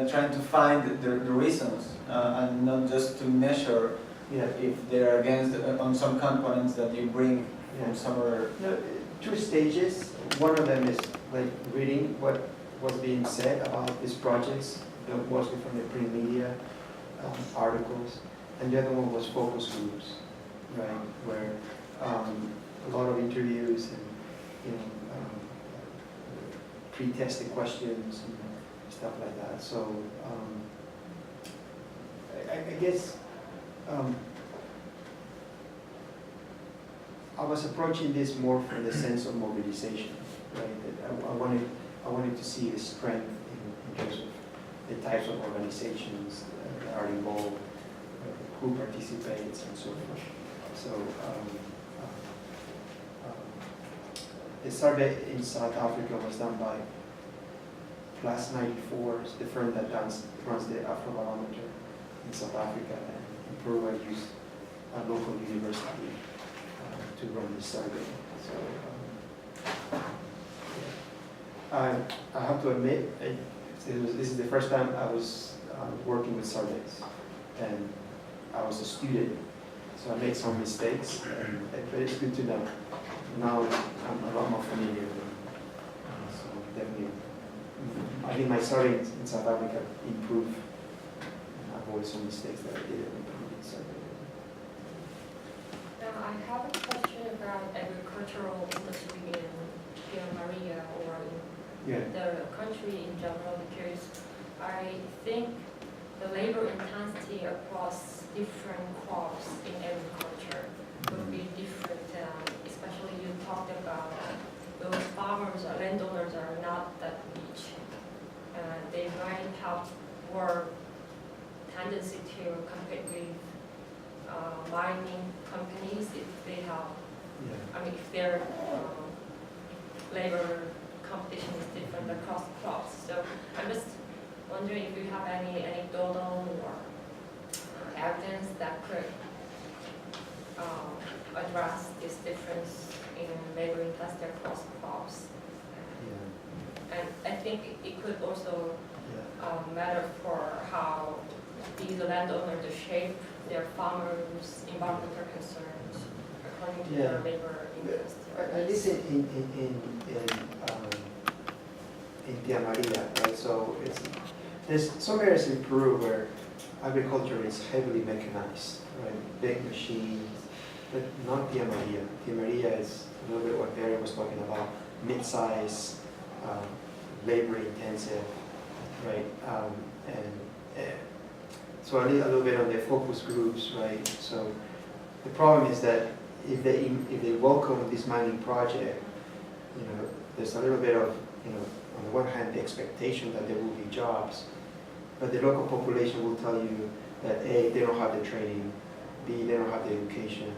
trying to find the reasons and not just to measure if they're against on some components that you bring from somewhere. No, 2 stages. One of them is like reading what was being said about these projects, mostly from the print media, articles, and the other one was focus groups, right, where a lot of interviews and pre-tested questions and stuff like that. So I guess I was approaching this more from the sense of mobilization, right? That I wanted to see the strength in terms of the types of organizations that are involved, who participates, and so forth. So the survey in South Africa was done by Plus 94, the firm that runs the Afrobarometer in South Africa, and in Peru I used a local university to run this survey. So I have to admit, this is the first time I was working with surveys, and I was a student, so I made some mistakes, but it's good to know. Now I'm a lot more familiar with them. So definitely, I think my survey in South Africa improved and avoid some mistakes that I did in the previous survey. Now, I have a question about agricultural industry in Sierra Maria or in Yeah. the country in general, because I think the labor intensity across different crops in agriculture would be different. Especially you talked about those farmers or landowners are not that rich. They might have more tendency to compete with mining companies if they have, Yeah. I mean, if their labor competition is different across crops. So I'm just wondering if you have any anecdotal or evidence that could address this difference in labor intensity across crops. Yeah. And I think it could also Yeah. matter for how these landowners to shape their farmers' environmental concerns according to their Yeah. labor intensity. At least in Tia Maria, right? So there's some areas in Peru where agriculture is heavily mechanized, right? Big machines, but not Tia Maria. Tia Maria is a little bit what Barry was talking about, mid-size, labor intensive, right? So I need a little bit on the focus groups, right? So the problem is that if they welcome this mining project, there's a little bit of, on the one hand, the expectation that there will be jobs, but the local population will tell you that A, they don't have the training, B, they don't have the education,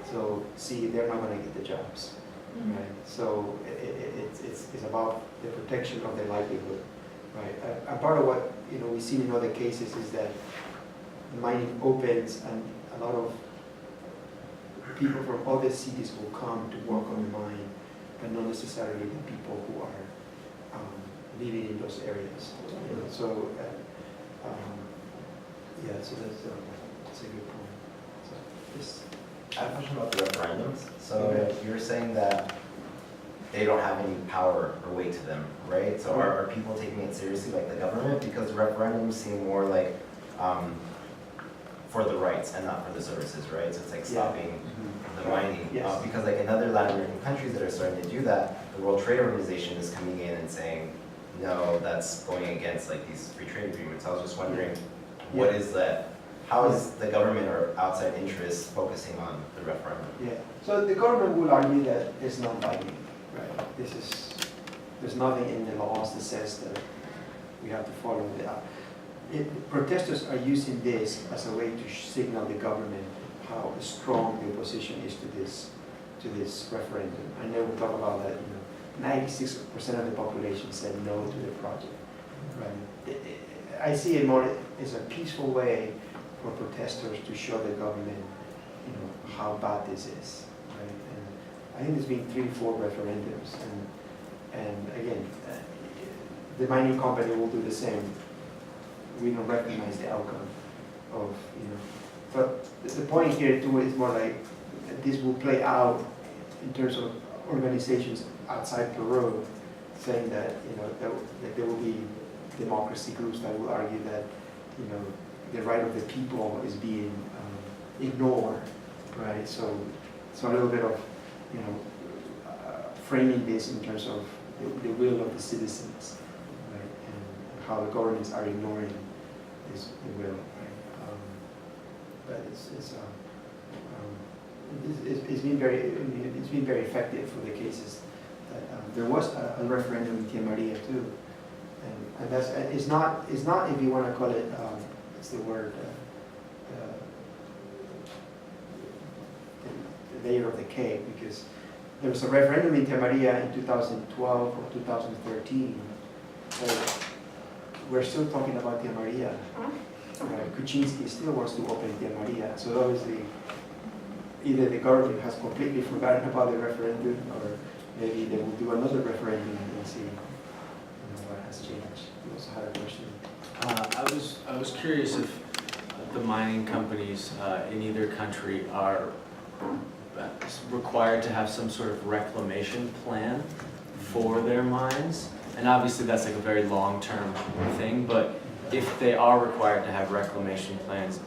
so C, they're not going to get the jobs, right? So it's about the protection of their livelihood, right? And part of what we've seen in other cases is that mining opens and a lot of people from other cities will come to work on the mine, but not necessarily the people who are living in those areas. So so that's a good point. So this. I have a question about the referendums. So Okay. you're saying that they don't have any power or weight to them, right? So are people taking it seriously, like the government? Because referendums seem more like for the rights and not for the services, right? So it's like stopping the mining. Yes. Because like in other Latin American countries that are starting to do that, the World Trade Organization is coming in and saying, no, that's going against like these free trade agreements. I was just wondering, what is that? How is the government or outside interests focusing on the referendum? Yeah, so the government will argue that it's not binding, right? There's nothing in the laws that says that we have to follow that. Protesters are using this as a way to signal the government how strong the opposition is to this referendum. I know we talk about that, 96% of the population said no to the project, right? I see it more as a peaceful way for protesters to show the government, how bad this is, right? And I think there's been 3-4 referendums, and again, the mining company will do the same. We don't recognize the outcome of, But the point here too is more like this will play out in terms of organizations outside Peru, saying that, that there will be democracy groups that will argue that, the right of the people is being ignored, right? So a little bit of, framing this in terms of the will of the citizens, right? And how the governments are ignoring this the will, right? But it's been very effective for the cases. There was a referendum in Tia Maria too, and that's it's not if you want to call it what's the word the layer of the cake, because there was a referendum in Tia Maria in 2012 or 2013. So we're still talking about Tia Maria. Kuczynski still wants to open Tia Maria, so obviously either the government has completely forgotten about the referendum, or maybe they will do another referendum and see what has changed. You also had a question. I was curious if the mining companies in either country are required to have some sort of reclamation plan for their mines, and obviously that's like a very long-term thing, but if they are required to have reclamation plans,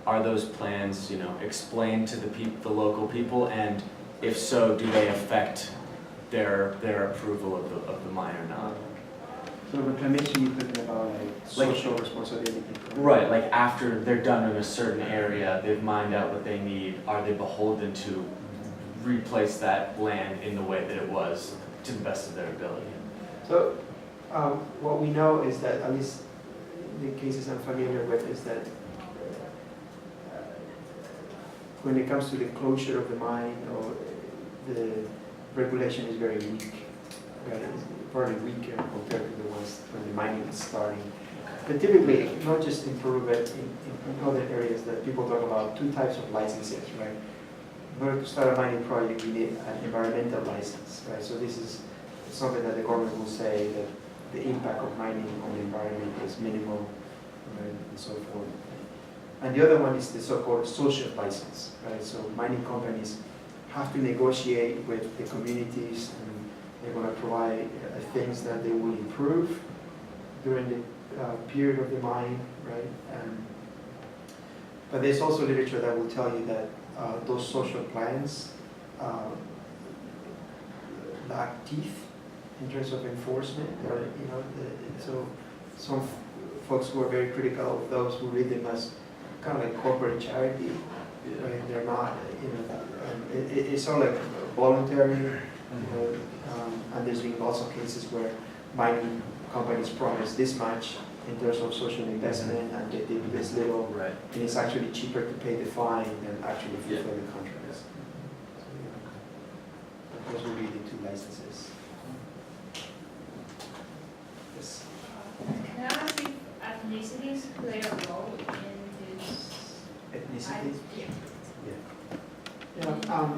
are those plans, explained to the local people, and if so, do they affect their approval of the mine or not? So reclamation, you're talking about social responsibility. Right, like after they're done in a certain area, they've mined out what they need, are they beholden to replace that land in the way that it was to the best of their ability? So what we know is that, at least the cases I'm familiar with, is that when it comes to the closure of the mine, or the regulation is very weak, right? It's probably weaker compared to the ones when the mining is starting. But typically, not just in Peru, but in other areas, that people talk about two types of licenses, right? In order to start a mining project, you need an environmental license, right? So this is something that the government will say that the impact of mining on the environment is minimal, right, and so forth. And the other one is the so-called social license, right? So mining companies have to negotiate with the communities, and they're going to provide things that they will improve during the period of the mine, right? But there's also literature that will tell you that those social plans lack teeth in terms of enforcement, or so some folks who are very critical of those who read them as kind of like corporate charity, right? They're not, it's all like voluntary, and there's been lots of cases where mining companies promise this much in terms of social investment, and they do this little, Right. and it's actually cheaper to pay the fine than actually fulfill the contracts. So, those will be the two licenses. Yes. Can I ask if ethnicities play a role in this? Ethnicity? Yeah. Yeah.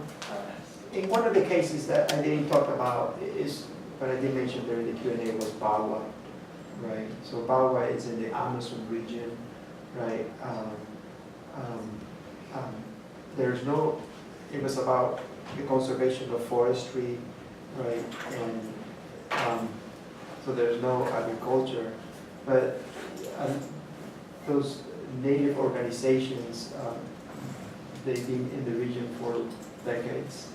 In one of the cases that I didn't talk about is, but I did mention during the Q&A, was Bawa, right? So Bawa is in the Amazon region, right? It was about the conservation of forestry, right? And so there's no agriculture, but those native organizations, they've been in the region for decades,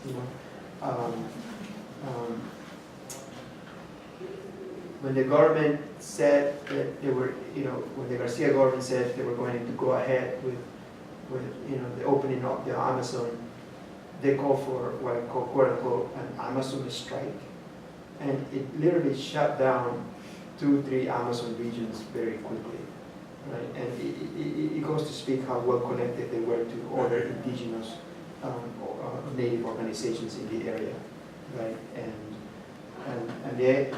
when the government said that they were, when the Garcia government said they were going to go ahead with the opening of the Amazon, they called for what I call, quote unquote, an Amazon strike, and it literally shut down 2-3 Amazon regions very quickly, right? And it goes to speak how well connected they were to other indigenous native organizations in the area, right? And they,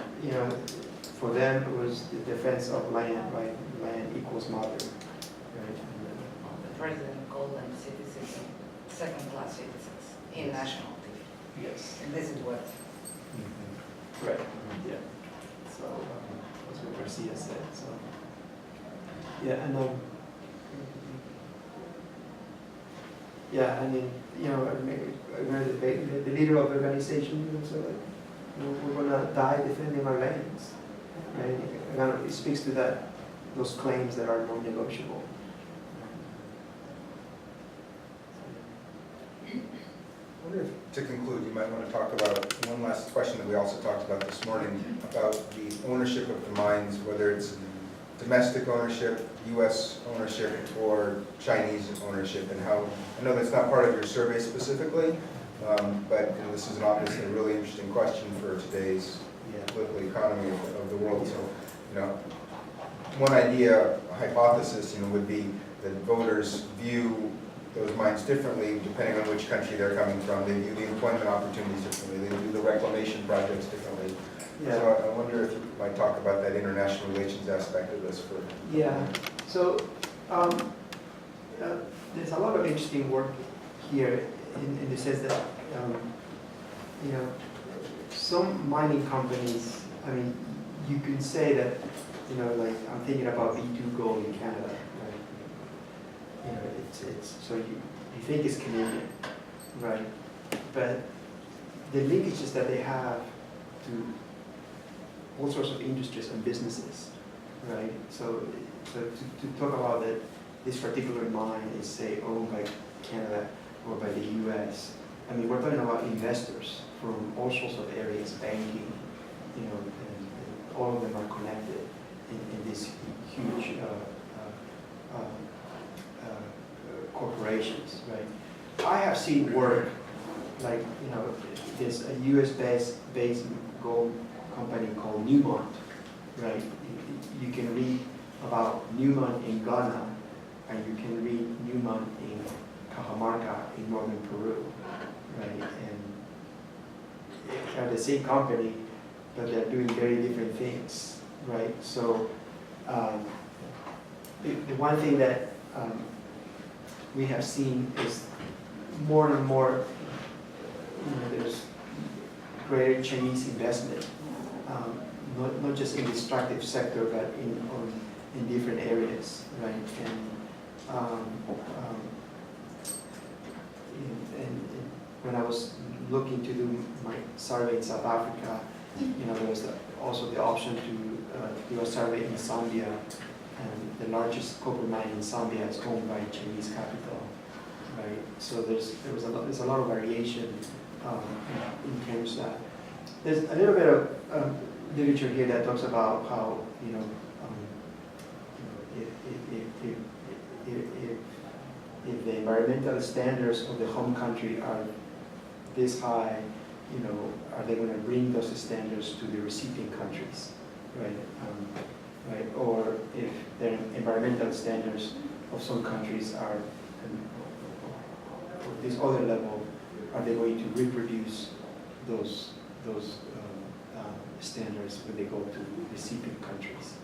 for them it was the defense of land, right? Land equals mother, right? The president called them citizens, second-class citizens in national TV. Yes. And this is what. Right. Yeah. So that's what Garcia said. So yeah, and yeah, I mean, the leader of the organization, so like, we're gonna die defending our lands, right? It speaks to that, those claims that are non-negotiable. I wonder if, to conclude, you might want to talk about one last question that we also talked about this morning, about the ownership of the mines, whether it's domestic ownership, U.S. ownership, or Chinese ownership, and how, I know that's not part of your survey specifically, but this is obviously a really interesting question for today's political economy of the world. So, one idea, a hypothesis, would be that voters view those mines differently depending on which country they're coming from. They view the employment opportunities differently. They view the reclamation projects differently. Yeah. So I wonder if you might talk about that international relations aspect of this for. Yeah. So there's a lot of interesting work here in the sense that, you know, some mining companies, I mean, you can say that, you know, like, I'm thinking about B2 Gold in Canada, right? You know, it's so you think it's Canadian, right? But the linkages that they have to all sorts of industries and businesses, right? So to talk about that this particular mine is, say, owned by Canada or by the US, I mean, we're talking about investors from all sorts of areas, banking, you know, and all of them are connected in this huge corporations, right? I have seen work, like, you know, there's a US-based gold company called Newmont, right? You can read about Newmont in Ghana, and you can read Newmont in Cajamarca in northern Peru, right? And they're the same company, but they're doing very different things, right? So the one thing that we have seen is more and more, you know, there's greater Chinese investment, not just in the extractive sector, but in different areas, right? And when I was looking to do my survey in South Africa, you know, there was also the option to do a survey in Zambia, and the largest copper mine in Zambia is owned by Chinese capital, right? So there's a lot of variation in terms of. There's a little bit of literature here that talks about how, you know, if the environmental standards of the home country are this high, you know, are they going to bring those standards to the recipient countries, right? Right? Or if the environmental standards of some countries are at this other level, are they going to reproduce those standards when they go to recipient countries,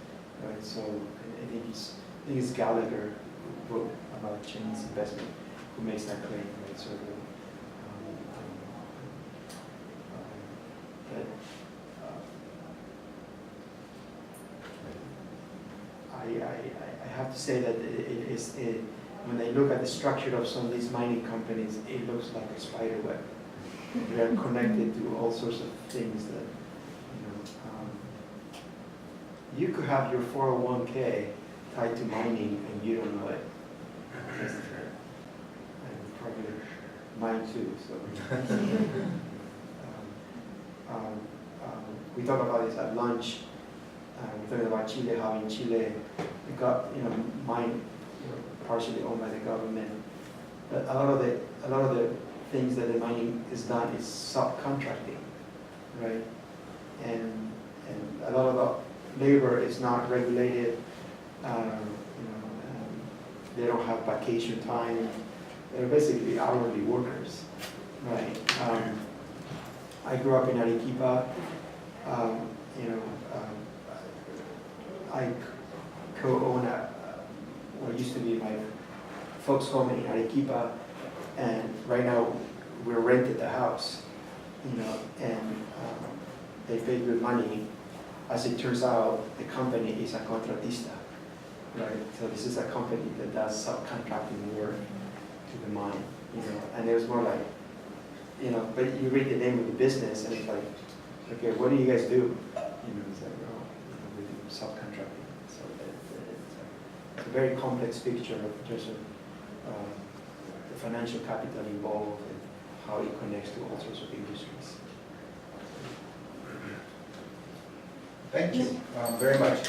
right? So I think it's Gallagher who wrote about Chinese investment who makes that claim, right? So I have to say that when I look at the structure of some of these mining companies, it looks like a spider web. They are connected to all sorts of things that, you could have your 401k tied to mining and you don't know it. That's true. And probably mine too. So we talk about this at lunch. We're talking about Chile, how in Chile it got, mine, partially owned by the government. But a lot of the things that the mining is done is subcontracting, right? And a lot of the labor is not regulated. They don't have vacation time. They're basically hourly workers, right? I grew up in Arequipa. I co-own what used to be my folks' home in Arequipa, and right now we're rented the house, and they pay good money. As it turns out, the company is a contratista, right? So this is a company that does subcontracting work to the mine, and it was more like, but you read the name of the business and it's like, okay, what do you guys do? It's like, we do subcontracting. So it's a very complex picture of just the financial capital involved and how it connects to all sorts of industries. Thank you very much.